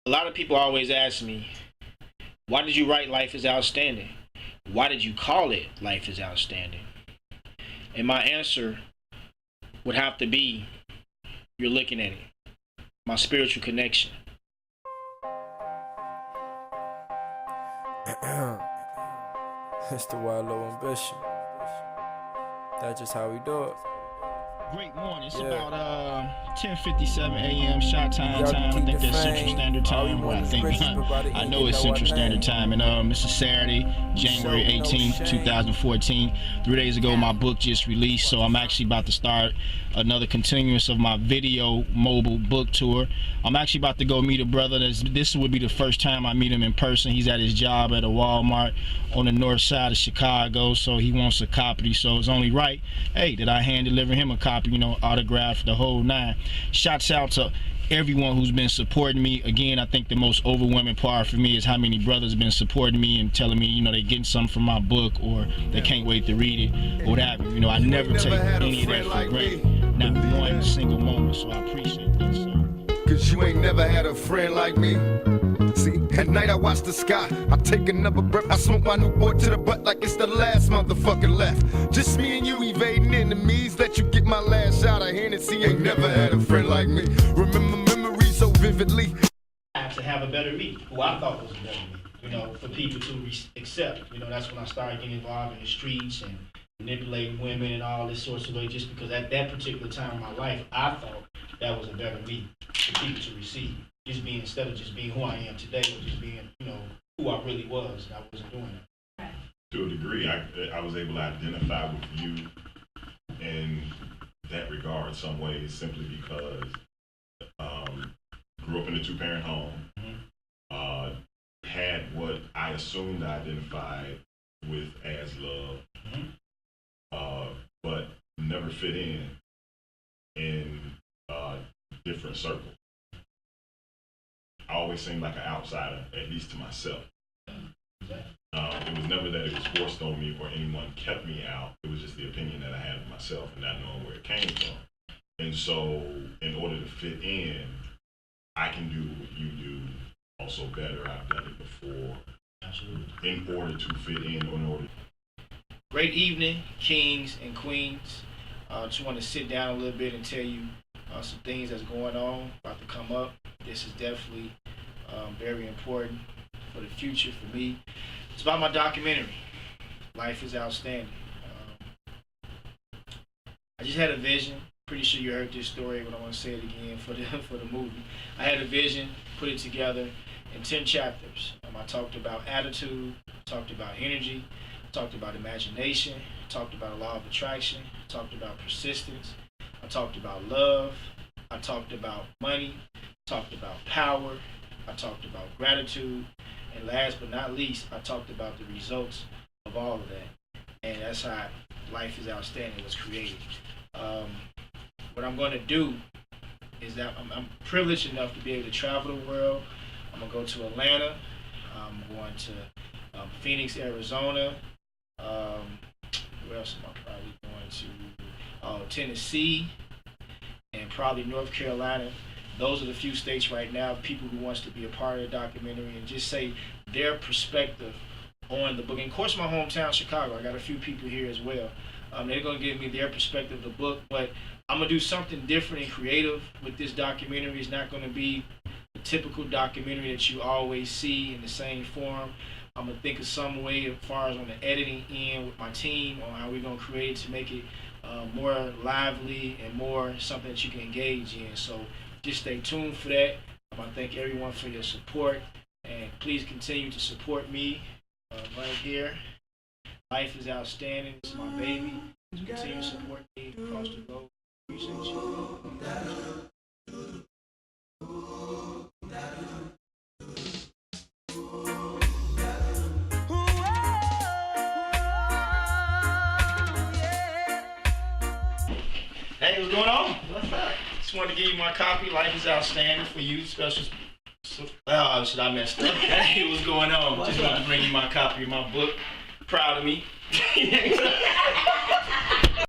A lot of people always ask me, why did you write Life is Outstanding? Why did you call it Life is Outstanding? And my answer would have to be, you're looking at it. My spiritual connection. It's the wild low ambition. That's just how we do it. Great morning. It's about 10:57 a.m. shot time. I think that's Central Standard Time. Well, I know it's Central Standard Time. And this is Saturday, January 18th, 2014. 3 days ago, my book just released, so I'm actually about to start another continuance of my video mobile book tour. I'm actually about to go meet a brother. This would be the first time I meet him in person. He's at his job at a Walmart on the north side of Chicago, so he wants a copy. So it's only right, hey, that I hand deliver him a copy, you know, autograph, the whole nine. Shouts out to everyone who's been supporting me. Again, I think the most overwhelming part for me is how many brothers have been supporting me and telling me, you know, they're getting something from my book or they can't wait to read it or what have you. You know, I never take any of that for granted. Not one single moment, so I appreciate that. So. Cause you ain't never had a friend like me. See, at night I watch the sky, I take another breath, I smoke my Newport to the butt like it's the last motherfucker left. Just me and you evading enemies, let you get my last shot of Hennessy. Ain't never had a friend like me. Remember memories so vividly. I have to have a better me, who I thought was a better me, you know, for people to accept. You know, that's when I started getting involved in the streets and manipulating women and all this sorts of way, just because at that particular time in my life, I thought that was a better me for people to receive. Just being, instead of just being who I am today, or just being, you know, who I really was, and I wasn't doing that. To a degree, I was able to identify with you in that regard some ways, simply because grew up in a two-parent home, had what I assumed I identified with as love, but never fit in different circles. I always seemed like an outsider, at least to myself. It was never that it was forced on me or anyone kept me out. It was just the opinion that I had of myself and not knowing where it came from. And so, in order to fit in, I can do what you do also better. I've done it before. Absolutely. In order to fit in, Great evening, kings and queens. Just want to sit down a little bit and tell you some things that's going on, about to come up. This is definitely very important for the future for me. It's about my documentary, Life is Outstanding. I just had a vision. Pretty sure you heard this story, but I want to say it again for the movie. I had a vision, put it together in 10 chapters. I talked about attitude, talked about energy, talked about imagination, talked about law of attraction, talked about persistence, I talked about love, I talked about money, talked about power, I talked about gratitude, and last but not least, I talked about the results of all of that. And that's how Life is Outstanding was created. What I'm going to do is that I'm privileged enough to be able to travel the world. I'm going to go to Atlanta. I'm going to Phoenix, Arizona. Where else am I probably going to? Tennessee and probably North Carolina. Those are the few states right now, people who wants to be a part of the documentary and just say their perspective on the book. And of course, my hometown, Chicago, I got a few people here as well. They're going to give me their perspective of the book, but I'm going to do something different and creative with this documentary. It's not going to be the typical documentary that you always see in the same form. I'm going to think of some way as far as on the editing end with my team on how we're going to create it to make it more lively and more something that you can engage in. So just stay tuned for that. I want to thank everyone for your support, and please continue to support me right here. Life is Outstanding. It's my baby. Continue to support me across the globe. Appreciate you. Hey, what's going on? What's up? Just wanted to give you my copy. Life is Outstanding for you. Special. Should I messed up? Hey, what's going on? Just wanted to bring you my copy of my book. Proud of me.